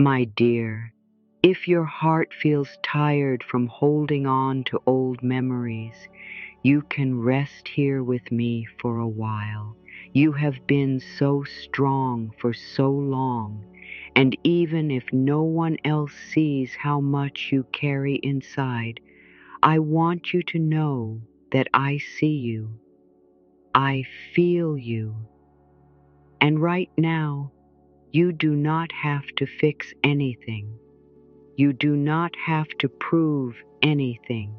My dear, if your heart feels tired from holding on to old memories, you can rest here with me for a while. You have been so strong for so long, and even if no one else sees how much you carry inside, I want you to know that I see you. I feel you. And right now, you do not have to fix anything. You do not have to prove anything.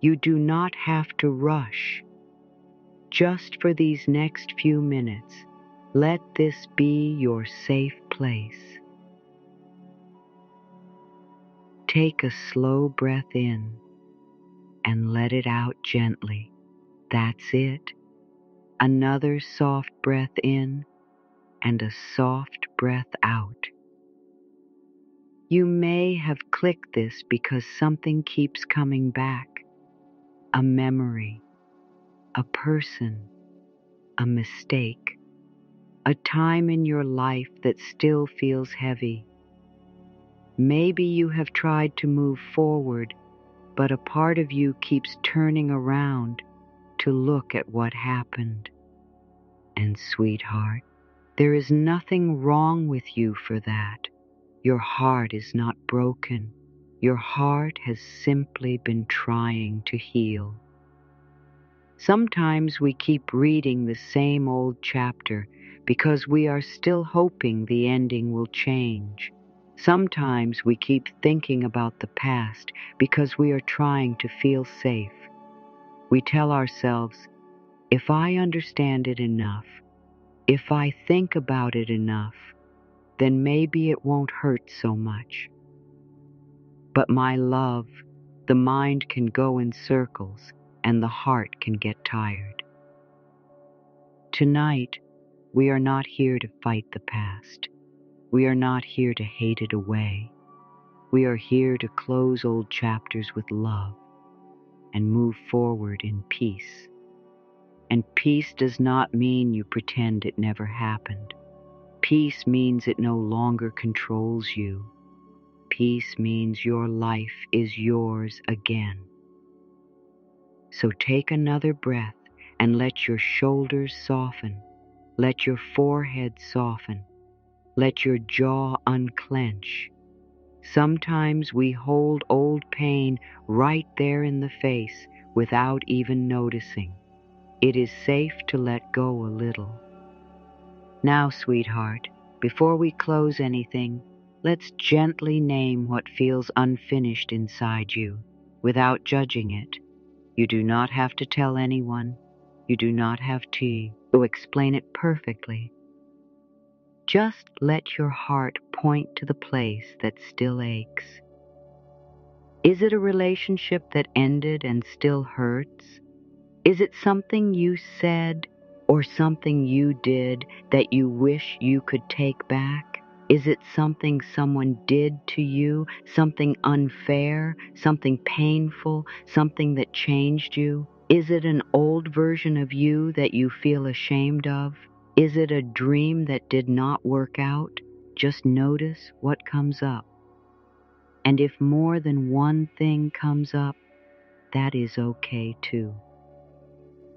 You do not have to rush. Just for these next few minutes, let this be your safe place. Take a slow breath in and let it out gently. That's it. Another soft breath in and a soft breath out. You may have clicked this because something keeps coming back. A memory, a person, a mistake, a time in your life that still feels heavy. Maybe you have tried to move forward, but a part of you keeps turning around to look at what happened. And sweetheart, there is nothing wrong with you for that. Your heart is not broken. Your heart has simply been trying to heal. Sometimes we keep reading the same old chapter because we are still hoping the ending will change. Sometimes we keep thinking about the past because we are trying to feel safe. We tell ourselves, if I understand it enough, if I think about it enough, then maybe it won't hurt so much. But my love, the mind can go in circles and the heart can get tired. Tonight, we are not here to fight the past. We are not here to hate it away. We are here to close old chapters with love and move forward in peace. And peace does not mean you pretend it never happened. Peace means it no longer controls you. Peace means your life is yours again. So take another breath and let your shoulders soften. Let your forehead soften. Let your jaw unclench. Sometimes we hold old pain right there in the face without even noticing. It is safe to let go a little. Now, sweetheart, before we close anything, let's gently name what feels unfinished inside you without judging it. You do not have to tell anyone. You do not have to explain it perfectly. Just let your heart point to the place that still aches. Is it a relationship that ended and still hurts? Is it something you said or something you did that you wish you could take back? Is it something someone did to you, something unfair, something painful, something that changed you? Is it an old version of you that you feel ashamed of? Is it a dream that did not work out? Just notice what comes up. And if more than one thing comes up, that is okay too.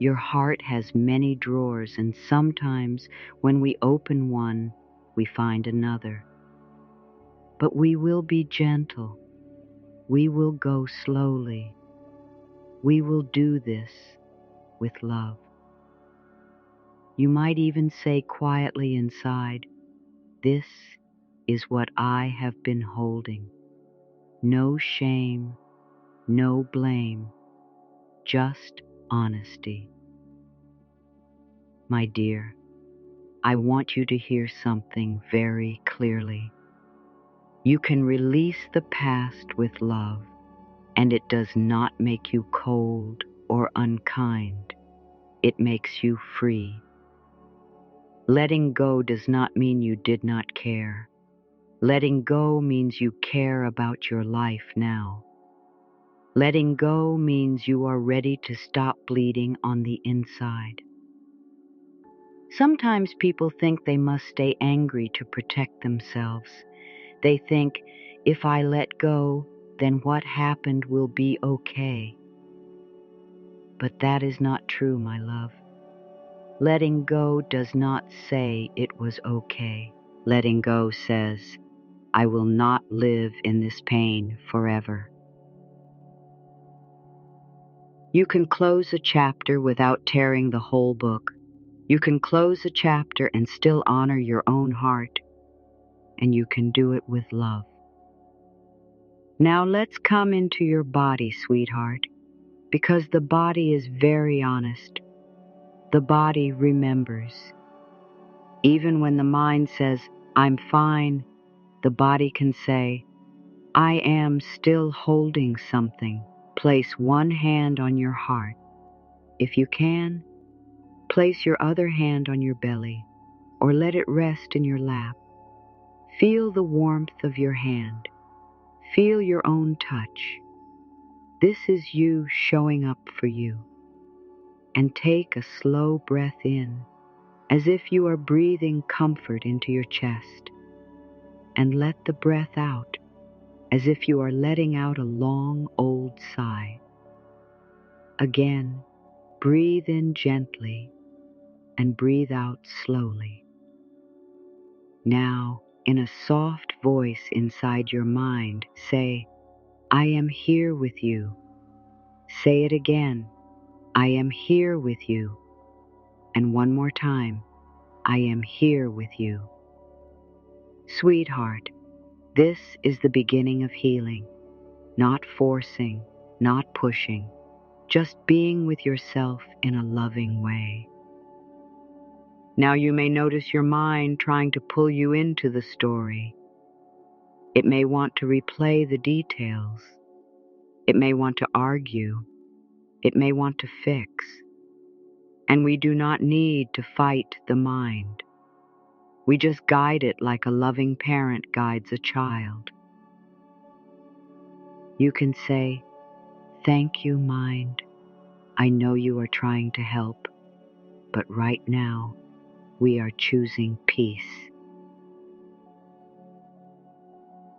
Your heart has many drawers, and sometimes when we open one, we find another. But we will be gentle. We will go slowly. We will do this with love. You might even say quietly inside, this is what I have been holding. No shame, no blame, just honesty. My dear, I want you to hear something very clearly. You can release the past with love, and it does not make you cold or unkind. It makes you free. Letting go does not mean you did not care. Letting go means you care about your life now. Letting go means you are ready to stop bleeding on the inside. Sometimes people think they must stay angry to protect themselves. They think, if I let go, then what happened will be okay. But that is not true, my love. Letting go does not say it was okay. Letting go says, I will not live in this pain forever. You can close a chapter without tearing the whole book. You can close a chapter and still honor your own heart, and you can do it with love. Now let's come into your body, sweetheart, because the body is very honest. The body remembers. Even when the mind says, I'm fine, the body can say, I am still holding something. Place one hand on your heart. If you can, place your other hand on your belly, or let it rest in your lap. Feel the warmth of your hand. Feel your own touch. This is you showing up for you. And take a slow breath in, as if you are breathing comfort into your chest. And let the breath out, as if you are letting out a long, old sigh. Again, breathe in gently and breathe out slowly. Now, in a soft voice inside your mind, say, I am here with you. Say it again, I am here with you. And one more time, I am here with you. Sweetheart, this is the beginning of healing. Not forcing, not pushing, just being with yourself in a loving way. Now you may notice your mind trying to pull you into the story. It may want to replay the details. It may want to argue. It may want to fix. And we do not need to fight the mind. We just guide it like a loving parent guides a child. You can say, thank you, mind. I know you are trying to help, but right now we are choosing peace.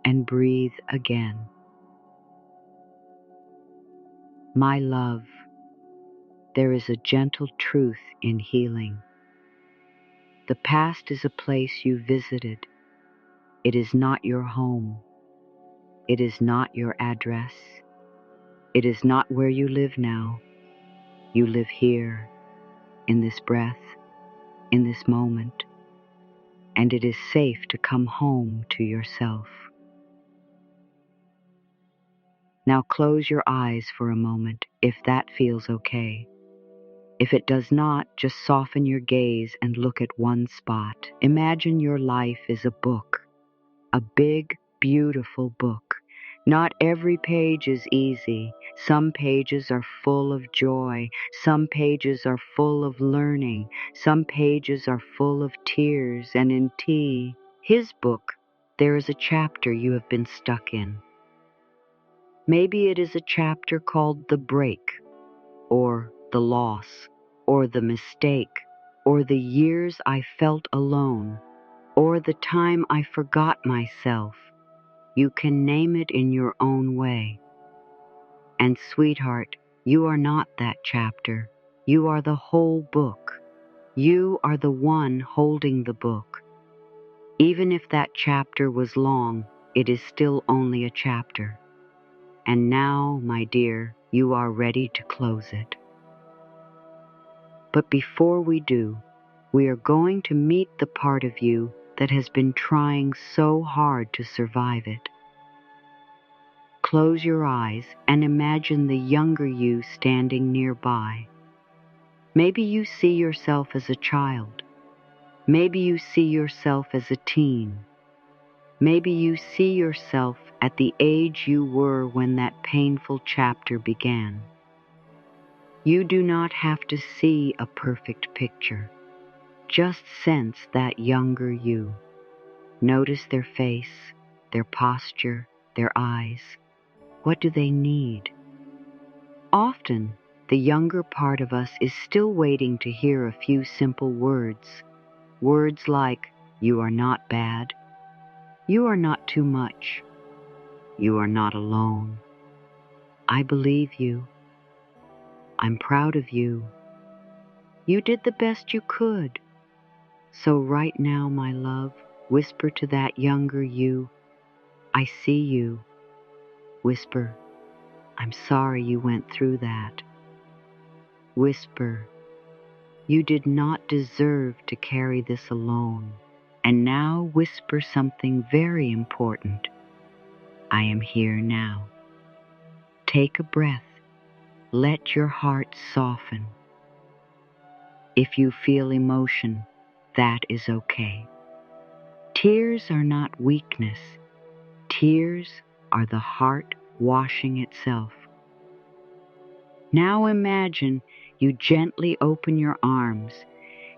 And breathe again. My love, there is a gentle truth in healing. The past is a place you visited. It is not your home. It is not your address. It is not where you live now. You live here, in this breath, in this moment, and it is safe to come home to yourself. Now close your eyes for a moment, if that feels okay. If it does not, just soften your gaze and look at one spot. Imagine your life is a book, a big, beautiful book. Not every page is easy. Some pages are full of joy. Some pages are full of learning. Some pages are full of tears. And in his book, there is a chapter you have been stuck in. Maybe it is a chapter called The Break, or The Loss, or The Mistake, or The Years I Felt Alone, or The Time I Forgot Myself. You can name it in your own way. And sweetheart, you are not that chapter. You are the whole book. You are the one holding the book. Even if that chapter was long, it is still only a chapter. And now, my dear, you are ready to close it. But before we do, we are going to meet the part of you that has been trying so hard to survive it. Close your eyes and imagine the younger you standing nearby. Maybe you see yourself as a child. Maybe you see yourself as a teen. Maybe you see yourself at the age you were when that painful chapter began. You do not have to see a perfect picture. Just sense that younger you. Notice their face, their posture, their eyes. What do they need? Often, the younger part of us is still waiting to hear a few simple words. Words like, you are not bad. You are not too much. You are not alone. I believe you. I'm proud of you. You did the best you could. So right now, my love, whisper to that younger you, I see you. Whisper, I'm sorry you went through that. Whisper, you did not deserve to carry this alone. And now whisper something very important. I am here now. Take a breath. Let your heart soften. If you feel emotion, that is okay. Tears are not weakness. Tears are the heart washing itself. Now imagine you gently open your arms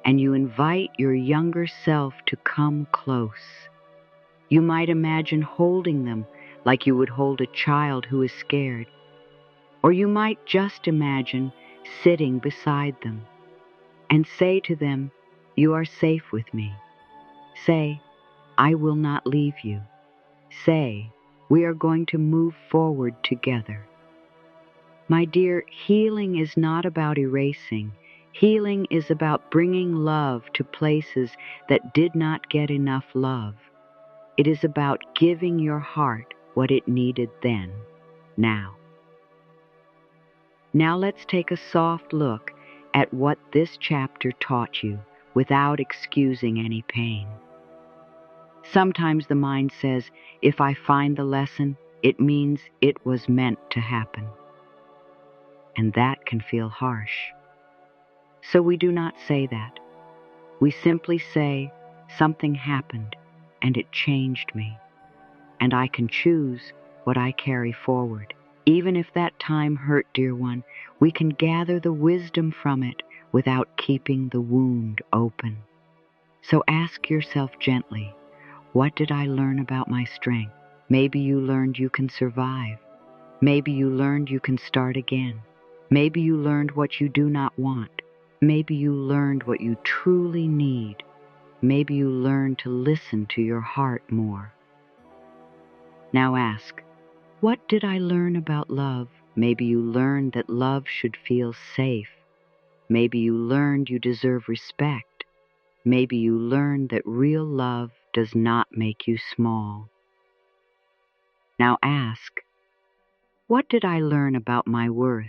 and you invite your younger self to come close. You might imagine holding them like you would hold a child who is scared. Or you might just imagine sitting beside them and say to them, you are safe with me. Say, I will not leave you. Say, we are going to move forward together. My dear, healing is not about erasing. Healing is about bringing love to places that did not get enough love. It is about giving your heart what it needed then, now. Now let's take a soft look at what this chapter taught you without excusing any pain. Sometimes the mind says, if I find the lesson, it means it was meant to happen. And that can feel harsh. So we do not say that. We simply say, something happened and it changed me. And I can choose what I carry forward. Even if that time hurt, dear one, we can gather the wisdom from it without keeping the wound open. So ask yourself gently, what did I learn about my strength? Maybe you learned you can survive. Maybe you learned you can start again. Maybe you learned what you do not want. Maybe you learned what you truly need. Maybe you learned to listen to your heart more. Now ask, what did I learn about love? Maybe you learned that love should feel safe. Maybe you learned you deserve respect. Maybe you learned that real love does not make you small. Now ask, what did I learn about my worth?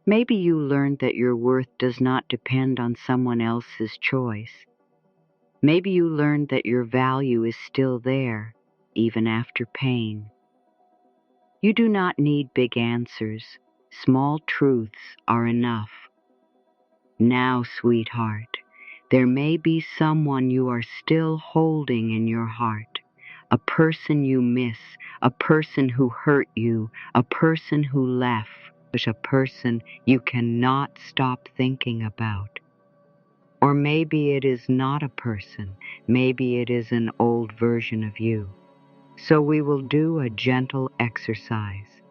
Maybe you learned that your worth does not depend on someone else's choice. Maybe you learned that your value is still there, even after pain. You do not need big answers. Small truths are enough. Now, sweetheart, there may be someone you are still holding in your heart. A person you miss, a person who hurt you, a person who left, a person you cannot stop thinking about. Or maybe it is not a person, maybe it is an old version of you. So we will do a gentle exercise.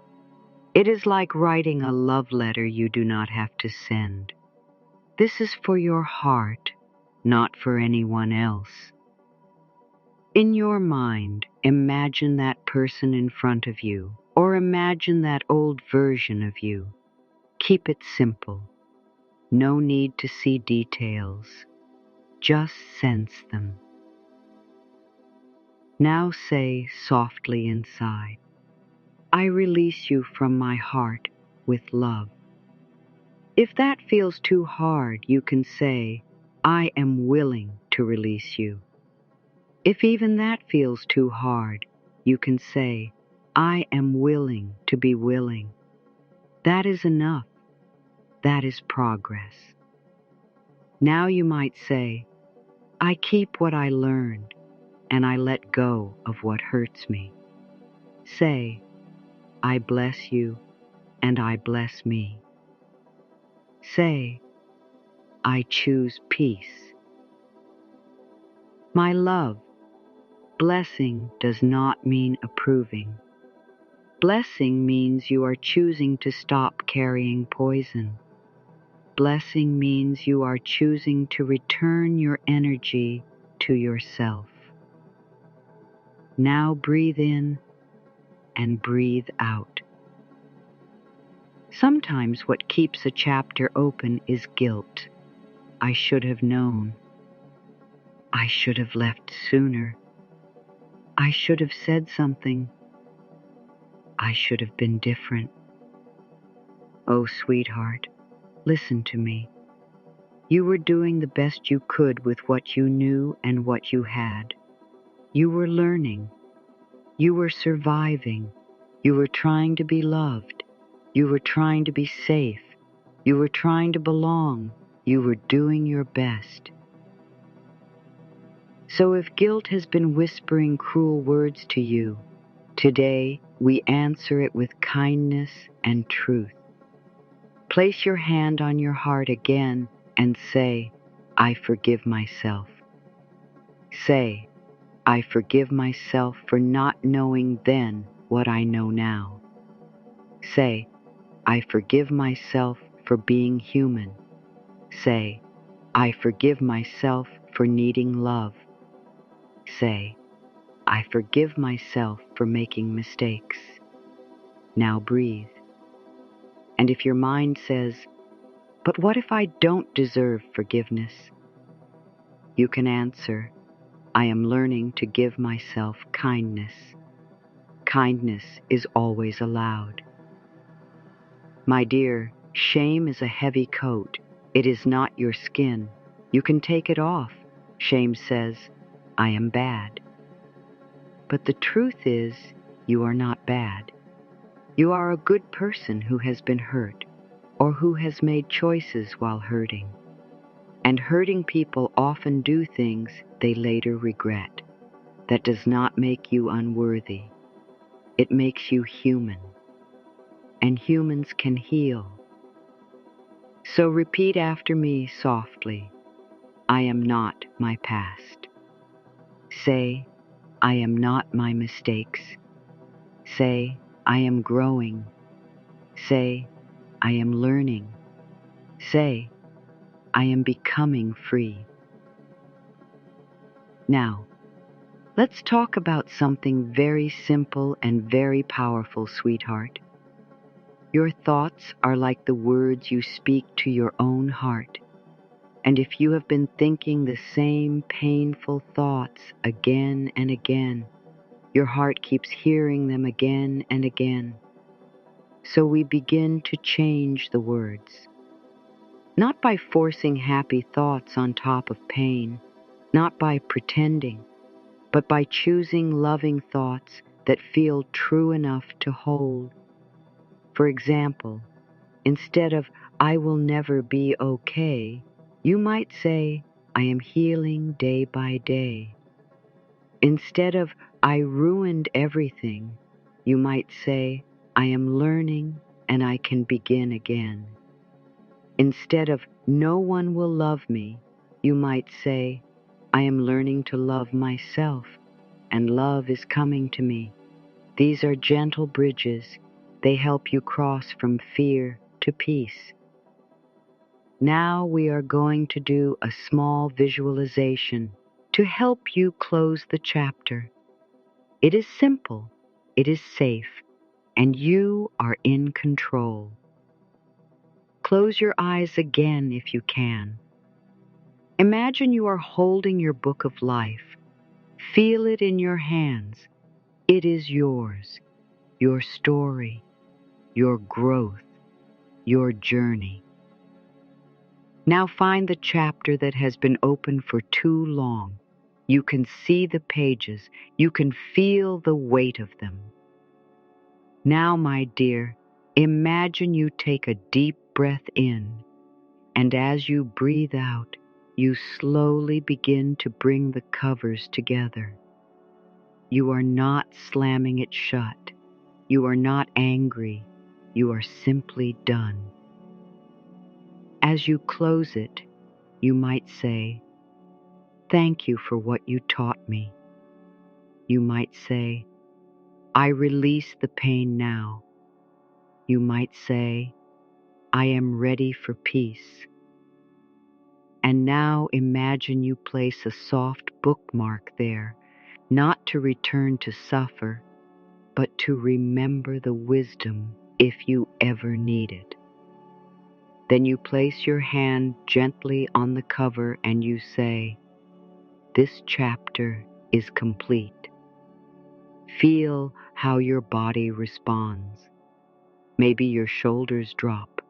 It is like writing a love letter you do not have to send. This is for your heart, not for anyone else. In your mind, imagine that person in front of you, or imagine that old version of you. Keep it simple. No need to see details. Just sense them. Now say softly inside, I release you from my heart with love. If that feels too hard, you can say, I am willing to release you. If even that feels too hard, you can say, I am willing to be willing. That is enough. That is progress. Now you might say, I keep what I learned, and I let go of what hurts me. Say, I bless you, and I bless me. Say, I choose peace. My love, blessing does not mean approving. Blessing means you are choosing to stop carrying poison. Blessing means you are choosing to return your energy to yourself. Now breathe in and breathe out. Sometimes what keeps a chapter open is guilt. I should have known. I should have left sooner. I should have said something. I should have been different. Oh, sweetheart, listen to me. You were doing the best you could with what you knew and what you had. You were learning. You were surviving. You were trying to be loved. You were trying to be safe. You were trying to belong. You were doing your best. So if guilt has been whispering cruel words to you, today we answer it with kindness and truth. Place your hand on your heart again and say, I forgive myself. Say, I forgive myself for not knowing then what I know now. Say, I forgive myself for being human. Say, I forgive myself for needing love. Say, I forgive myself for making mistakes. Now breathe. And if your mind says, but what if I don't deserve forgiveness? You can answer, I am learning to give myself kindness. Kindness is always allowed. My dear, shame is a heavy coat. It is not your skin. You can take it off. Shame says, I am bad. But the truth is, you are not bad. You are a good person who has been hurt, or who has made choices while hurting. And hurting people often do things they later regret. That does not make you unworthy. It makes you human. And humans can heal. So repeat after me softly, I am not my past. Say, I am not my mistakes. Say, I am growing. Say, I am learning. Say, I am becoming free. Now, let's talk about something very simple and very powerful, sweetheart. Your thoughts are like the words you speak to your own heart. And if you have been thinking the same painful thoughts again and again, your heart keeps hearing them again and again. So we begin to change the words. Not by forcing happy thoughts on top of pain, not by pretending, but by choosing loving thoughts that feel true enough to hold. For example, instead of, I will never be okay, you might say, I am healing day by day. Instead of, I ruined everything, you might say, I am learning and I can begin again. Instead of, no one will love me, you might say, I am learning to love myself and love is coming to me. These are gentle bridges. They help you cross from fear to peace. Now we are going to do a small visualization to help you close the chapter. It is simple, it is safe, and you are in control. Close your eyes again if you can. Imagine you are holding your book of life. Feel it in your hands. It is yours, your story, your growth, your journey. Now find the chapter that has been open for too long. You can see the pages. You can feel the weight of them. Now, my dear, imagine you take a deep breath in, and as you breathe out, you slowly begin to bring the covers together. You are not slamming it shut. You are not angry. You are simply done. As you close it, you might say, thank you for what you taught me. You might say, I release the pain now. You might say, I am ready for peace. And now imagine you place a soft bookmark there, not to return to suffer, but to remember the wisdom if you ever need it. Then you place your hand gently on the cover and you say, "This chapter is complete." Feel how your body responds. Maybe your shoulders drop.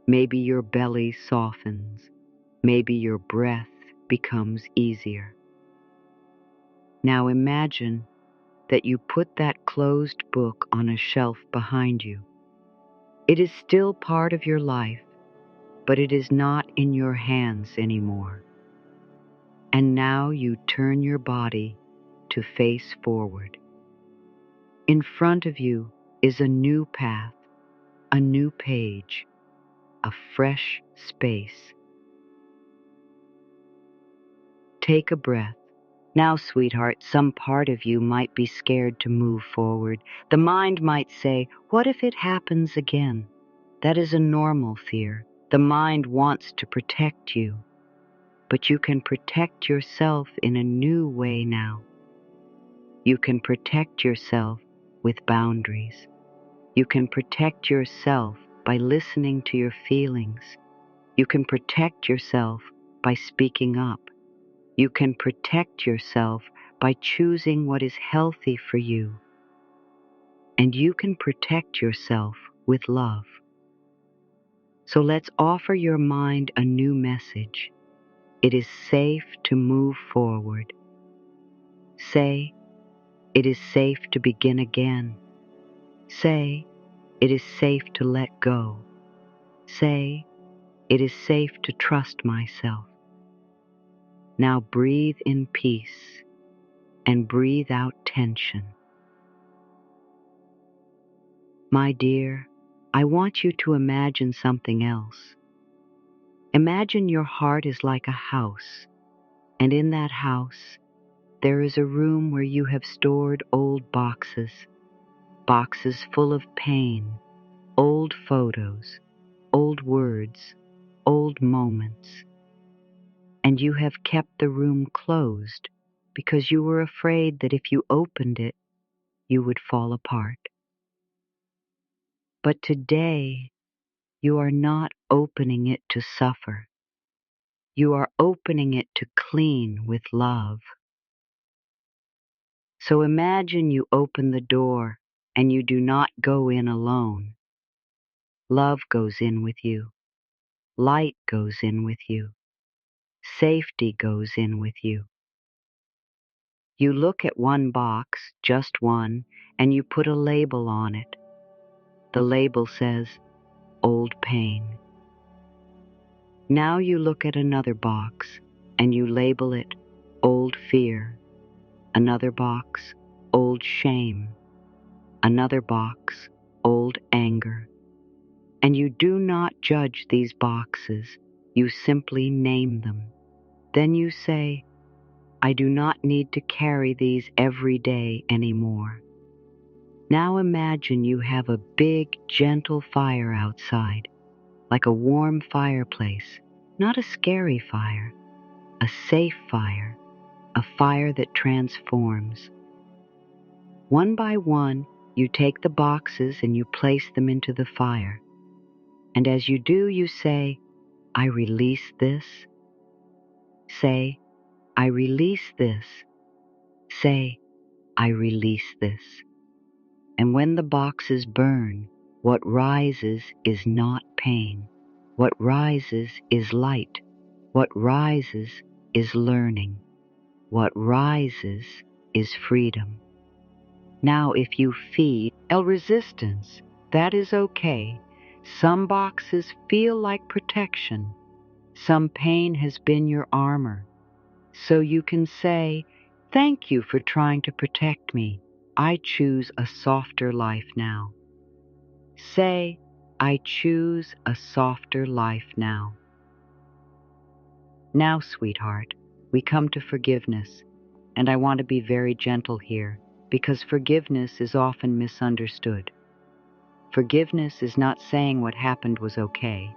Maybe your belly softens. Maybe your breath becomes easier. Now imagine that you put that closed book on a shelf behind you. It is still part of your life, but it is not in your hands anymore. And now you turn your body to face forward. In front of you is a new path, a new page, a fresh space. Take a breath. Now, sweetheart, some part of you might be scared to move forward. The mind might say, "What if it happens again?" That is a normal fear. The mind wants to protect you, but you can protect yourself in a new way now. You can protect yourself with boundaries. You can protect yourself by listening to your feelings. You can protect yourself by speaking up. You can protect yourself by choosing what is healthy for you. And you can protect yourself with love. So let's offer your mind a new message. It is safe to move forward. Say, "It is safe to begin again." Say, "It is safe to let go." Say, "It is safe to trust myself." Now breathe in peace and breathe out tension. My dear, I want you to imagine something else. Imagine your heart is like a house, and in that house, there is a room where you have stored old boxes, boxes full of pain, old photos, old words, old moments. And you have kept the room closed because you were afraid that if you opened it, you would fall apart. But today, you are not opening it to suffer. You are opening it to clean with love. So imagine you open the door and you do not go in alone. Love goes in with you. Light goes in with you. Safety goes in with you. You look at one box, just one, and you put a label on it. The label says, "Old Pain." Now you look at another box and you label it, "Old Fear." Another box, "Old Shame." Another box, "Old Anger." And you do not judge these boxes, you simply name them. Then you say, "I do not need to carry these every day anymore." Now imagine you have a big, gentle fire outside, like a warm fireplace, not a scary fire, a safe fire, a fire that transforms. One by one, you take the boxes and you place them into the fire. And as you do, you say, "I release this." Say, "I release this." Say, "I release this." And when the boxes burn, what rises is not pain. What rises is light. What rises is learning. What rises is freedom. Now if you feel resistance, that is okay. Some boxes feel like protection. Some pain has been your armor. So you can say, "Thank you for trying to protect me. I choose a softer life now." Say, "I choose a softer life now." Now, sweetheart, we come to forgiveness, and I want to be very gentle here because forgiveness is often misunderstood. Forgiveness is not saying what happened was okay.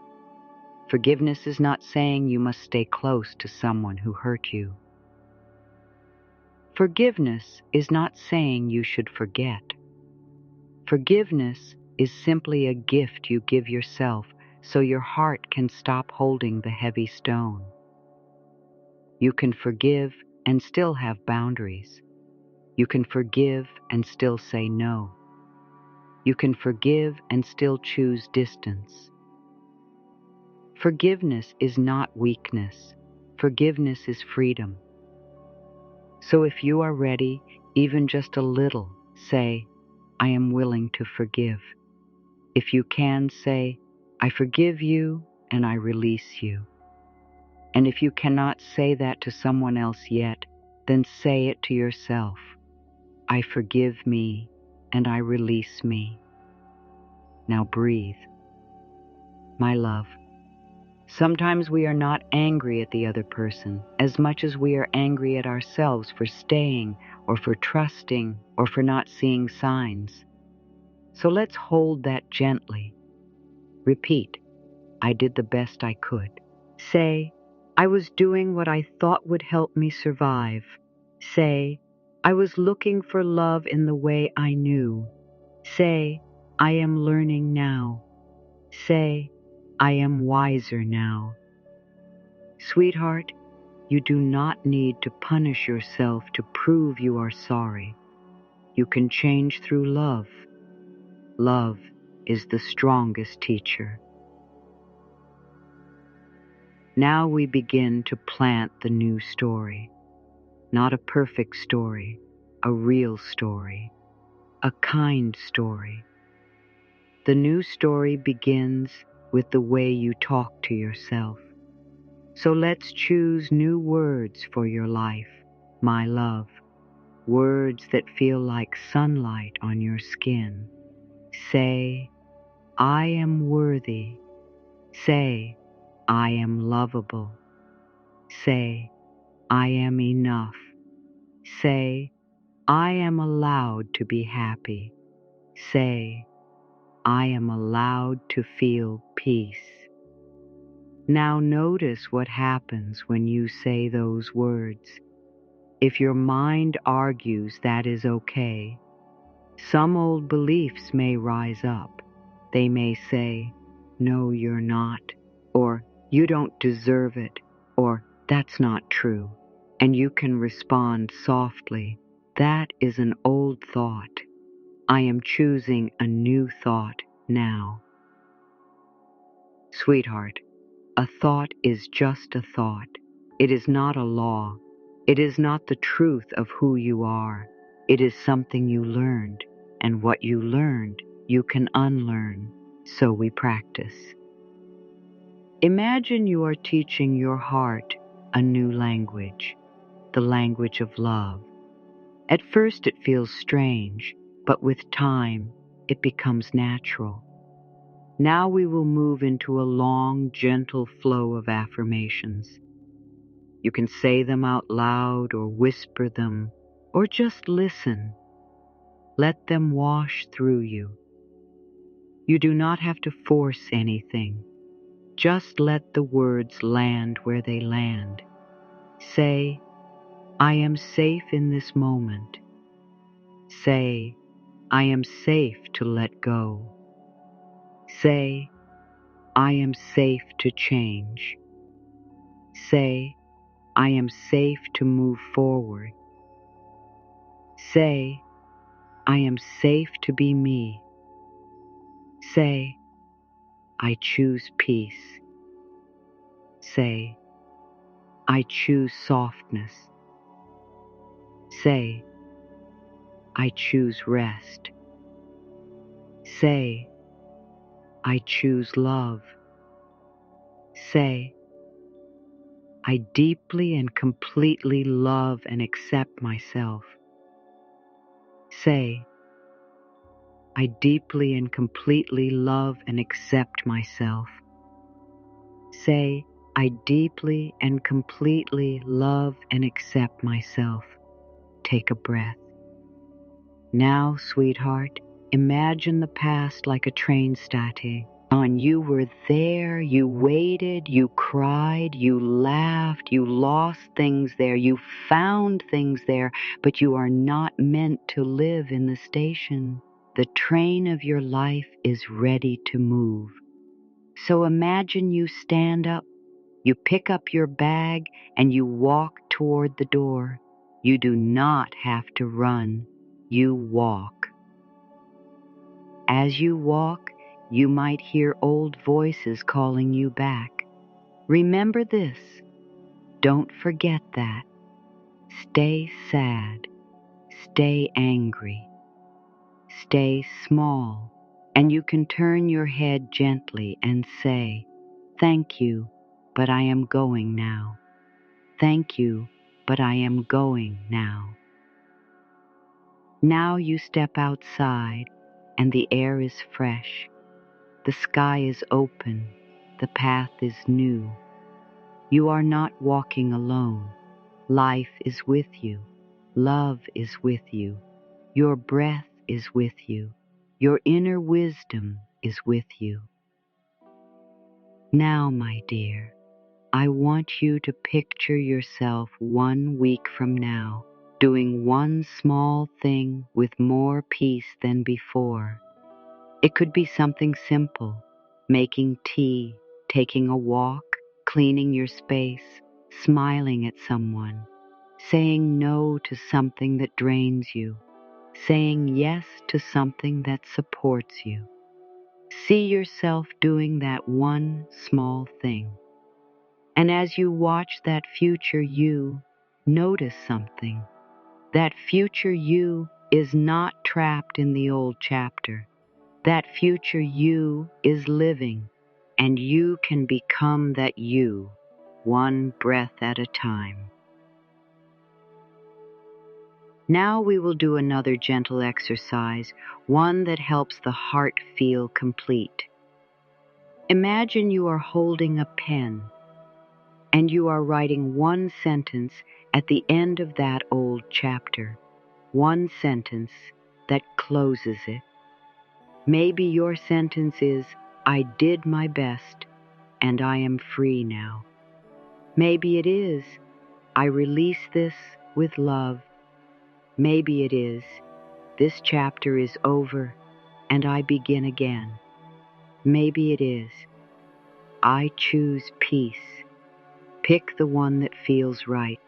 Forgiveness is not saying you must stay close to someone who hurt you. Forgiveness is not saying you should forget. Forgiveness is simply a gift you give yourself so your heart can stop holding the heavy stone. You can forgive and still have boundaries. You can forgive and still say no. You can forgive and still choose distance. Forgiveness is not weakness. Forgiveness is freedom. So if you are ready, even just a little, say, I am willing to forgive. If you can, say, I forgive you and I release you. And if you cannot say that to someone else yet, then say it to yourself. I forgive me and I release me. Now breathe. My love, sometimes we are not angry at the other person as much as we are angry at ourselves for staying or for trusting or for not seeing signs. So let's hold that gently. Repeat, I did the best I could. Say, I was doing what I thought would help me survive. Say, I was looking for love in the way I knew. Say, I am learning now. Say, I am wiser now. Sweetheart, you do not need to punish yourself to prove you are sorry. You can change through love. Love is the strongest teacher. Now we begin to plant the new story. Not a perfect story, a real story, a kind story. The new story begins with the way you talk to yourself. So let's choose new words for your life, my love. Words that feel like sunlight on your skin. Say, I am worthy. Say, I am lovable. Say, I am enough. Say, I am allowed to be happy. Say, I am allowed to feel peace. Now notice what happens when you say those words. If your mind argues that is okay, some old beliefs may rise up. They may say, no, you're not, or you don't deserve it, or that's not true. And you can respond softly, that is an old thought. I am choosing a new thought now. Sweetheart, a thought is just a thought. It is not a law. It is not the truth of who you are. It is something you learned, and what you learned, you can unlearn. So we practice. Imagine you are teaching your heart a new language, the language of love. At first it feels strange, but with time, it becomes natural. Now we will move into a long, gentle flow of affirmations. You can say them out loud or whisper them, or just listen. Let them wash through you. You do not have to force anything. Just let the words land where they land. Say, I am safe in this moment. Say, I am safe to let go. Say, I am safe to change. Say, I am safe to move forward. Say, I am safe to be me. Say, I choose peace. Say, I choose softness. Say, I choose rest. Say, I choose love. Say, I deeply and completely love and accept myself. Say, I deeply and completely love and accept myself. Say, I deeply and completely love and accept myself. Take a breath. Now, sweetheart, imagine the past like a train state. And you were there, you waited, you cried, you laughed, you lost things there, you found things there, but you are not meant to live in the station. The train of your life is ready to move. So imagine you stand up, you pick up your bag, and you walk toward the door. You do not have to run, you walk. As you walk, you might hear old voices calling you back. Remember this. Don't forget that. Stay sad. Stay angry. Stay small. And you can turn your head gently and say, "Thank you, but I am going now. Thank you, but I am going now." Now you step outside and the air is fresh. The sky is open. The path is new. You are not walking alone. Life is with you. Love is with you. Your breath is with you. Your inner wisdom is with you. Now, my dear, I want you to picture yourself 1 week from now, doing one small thing with more peace than before. It could be something simple, making tea, taking a walk, cleaning your space, smiling at someone, saying no to something that drains you, saying yes to something that supports you. See yourself doing that one small thing. And as you watch that future you, notice something. That future you is not trapped in the old chapter. That future you is living, and you can become that you, one breath at a time. Now we will do another gentle exercise, one that helps the heart feel complete. Imagine you are holding a pen, and you are writing one sentence at the end of that old chapter, one sentence that closes it. Maybe your sentence is, "I did my best, and I am free now." Maybe it is, "I release this with love." Maybe it is, "This chapter is over, and I begin again." Maybe it is, "I choose peace." Pick the one that feels right.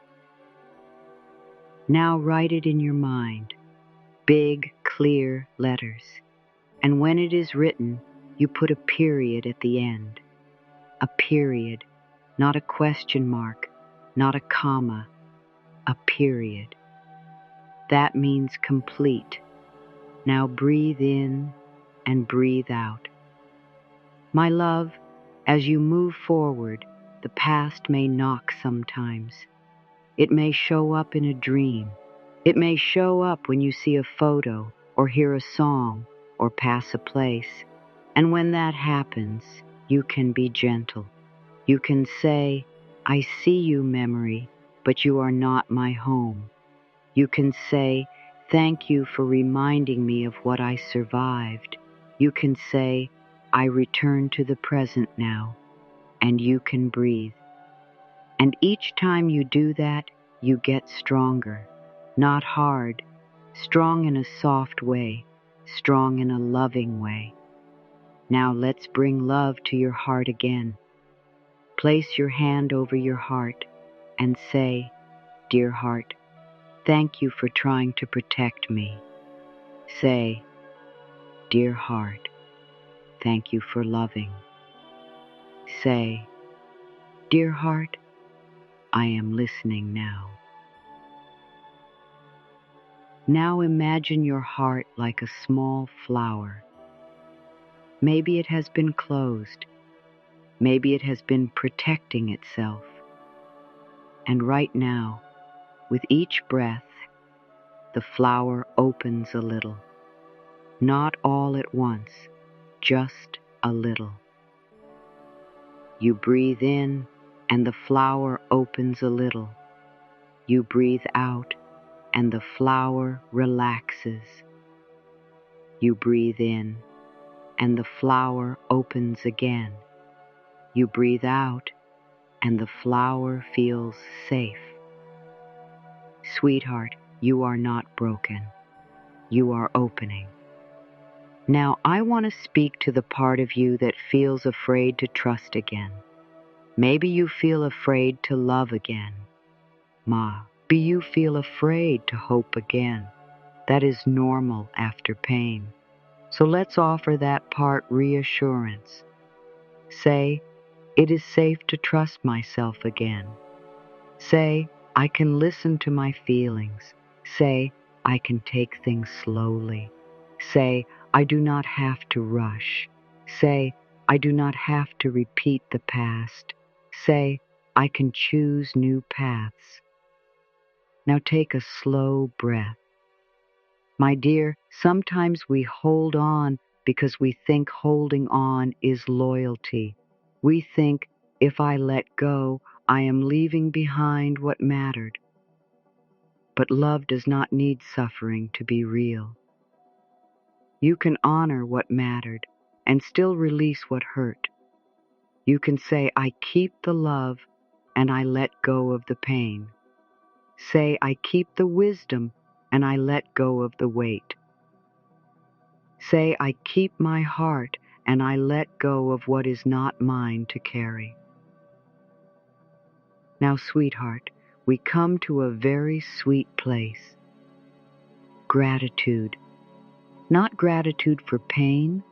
Now write it in your mind, big, clear letters. And when it is written, you put a period at the end. A period, not a question mark, not a comma, a period. That means complete. Now breathe in and breathe out. My love, as you move forward, the past may knock sometimes. It may show up in a dream. It may show up when you see a photo or hear a song or pass a place. And when that happens, you can be gentle. You can say, "I see you, memory, but you are not my home." You can say, "Thank you for reminding me of what I survived." You can say, "I return to the present now," and you can breathe. And each time you do that, you get stronger, not hard, strong in a soft way, strong in a loving way. Now let's bring love to your heart again. Place your hand over your heart and say, "Dear heart, thank you for trying to protect me." Say, "Dear heart, thank you for loving." Say, "Dear heart, I am listening now." Now imagine your heart like a small flower. Maybe it has been closed. Maybe it has been protecting itself. And right now, with each breath, the flower opens a little. Not all at once, just a little. You breathe in, and the flower opens a little. You breathe out, and the flower relaxes. You breathe in, and the flower opens again. You breathe out, and the flower feels safe. Sweetheart, you are not broken. You are opening. Now I want to speak to the part of you that feels afraid to trust again. Maybe you feel afraid to love again. Maybe you feel afraid to hope again. That is normal after pain. So let's offer that part reassurance. Say, it is safe to trust myself again. Say, I can listen to my feelings. Say, I can take things slowly. Say, I do not have to rush. Say, I do not have to repeat the past. Say, I can choose new paths. Now take a slow breath. My dear, sometimes we hold on because we think holding on is loyalty. We think, if I let go, I am leaving behind what mattered. But love does not need suffering to be real. You can honor what mattered and still release what hurt. You can say, I keep the love and I let go of the pain. Say, I keep the wisdom and I let go of the weight. Say, I keep my heart and I let go of what is not mine to carry. Now, sweetheart, we come to a very sweet place. Gratitude. Not gratitude for pain,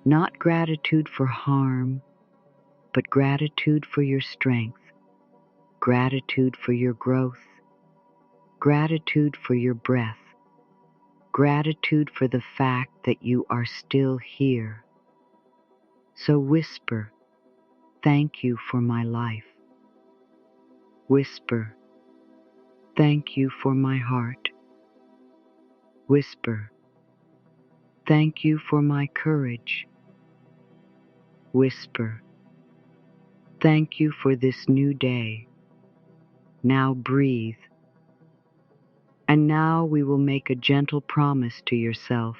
not gratitude for harm, but gratitude for your strength, gratitude for your growth, gratitude for your breath, gratitude for the fact that you are still here. So whisper, thank you for my life. Whisper, thank you for my heart. Whisper, thank you for my courage. Whisper, thank you for this new day. Now breathe. And now we will make a gentle promise to yourself.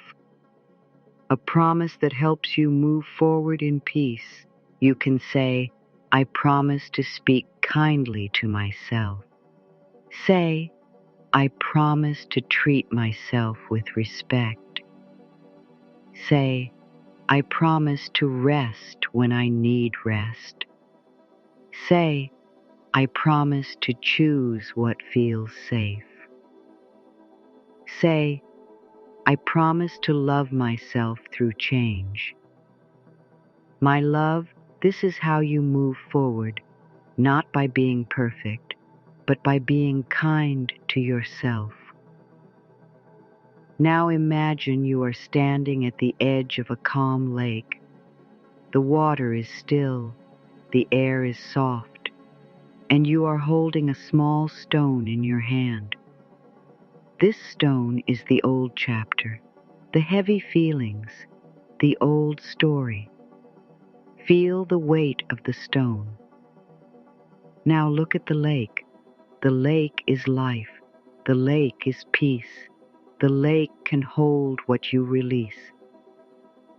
A promise that helps you move forward in peace. You can say, I promise to speak kindly to myself. Say, I promise to treat myself with respect. Say, I promise to rest when I need rest. Say, I promise to choose what feels safe. Say, I promise to love myself through change. My love, this is how you move forward, not by being perfect, but by being kind to yourself. Now imagine you are standing at the edge of a calm lake. The water is still, the air is soft, and you are holding a small stone in your hand. This stone is the old chapter, the heavy feelings, the old story. Feel the weight of the stone. Now look at the lake. The lake is life. The lake is peace. The lake can hold what you release.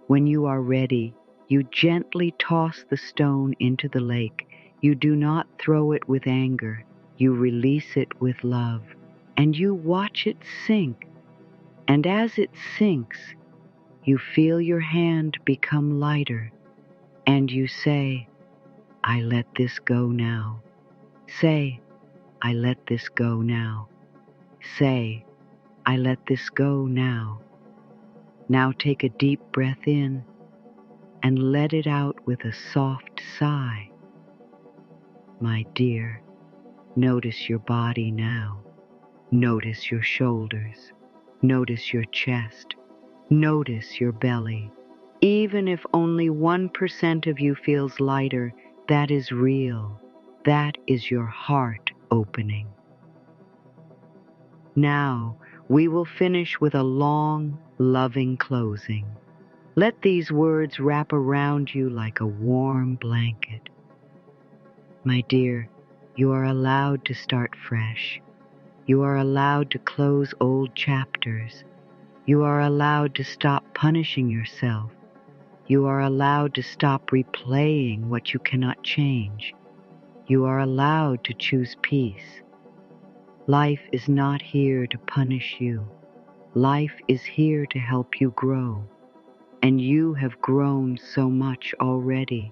When you are ready, you gently toss the stone into the lake. You do not throw it with anger. You release it with love. And you watch it sink. And as it sinks, you feel your hand become lighter. And you say, I let this go now. Say, I let this go now. Say, I let this go now. Now take a deep breath in and let it out with a soft sigh. My dear, notice your body now. Notice your shoulders. Notice your chest. Notice your belly. Even if only 1% of you feels lighter, that is real. That is your heart opening. Now, we will finish with a long, loving closing. Let these words wrap around you like a warm blanket. My dear, you are allowed to start fresh. You are allowed to close old chapters. You are allowed to stop punishing yourself. You are allowed to stop replaying what you cannot change. You are allowed to choose peace. Life is not here to punish you. Life is here to help you grow. And you have grown so much already.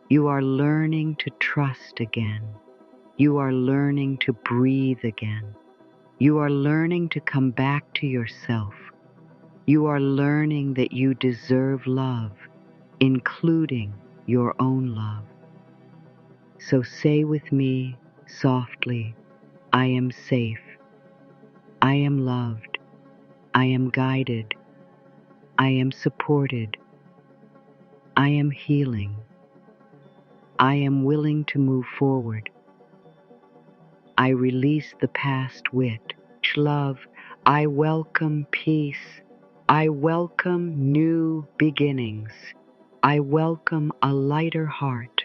You are learning to trust again. You are learning to breathe again. You are learning to come back to yourself. You are learning that you deserve love, including your own love. So say with me softly, I am safe. I am loved. I am guided. I am supported. I am healing. I am willing to move forward. I release the past with love. I welcome peace. I welcome new beginnings. I welcome a lighter heart.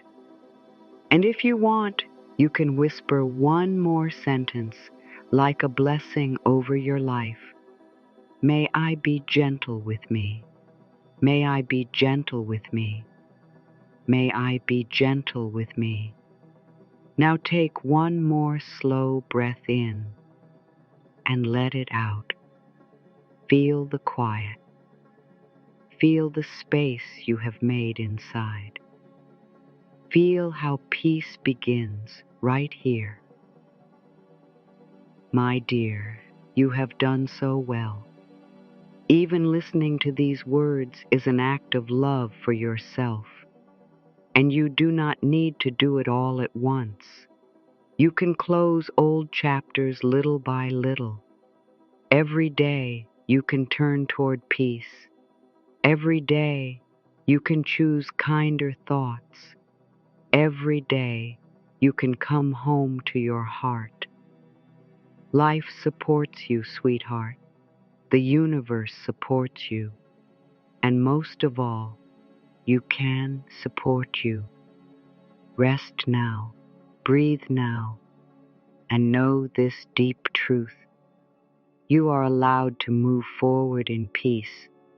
And if you want, you can whisper one more sentence like a blessing over your life. May I be gentle with me. May I be gentle with me. May I be gentle with me. Now take one more slow breath in and let it out. Feel the quiet. Feel the space you have made inside. Feel how peace begins right here. My dear, you have done so well. Even listening to these words is an act of love for yourself, and you do not need to do it all at once. You can close old chapters little by little. Every day you can turn toward peace. Every day you can choose kinder thoughts. Every day you can come home to your heart. Life supports you, sweetheart. The universe supports you. And most of all, you can support you. Rest now, breathe now, and know this deep truth. You are allowed to move forward in peace.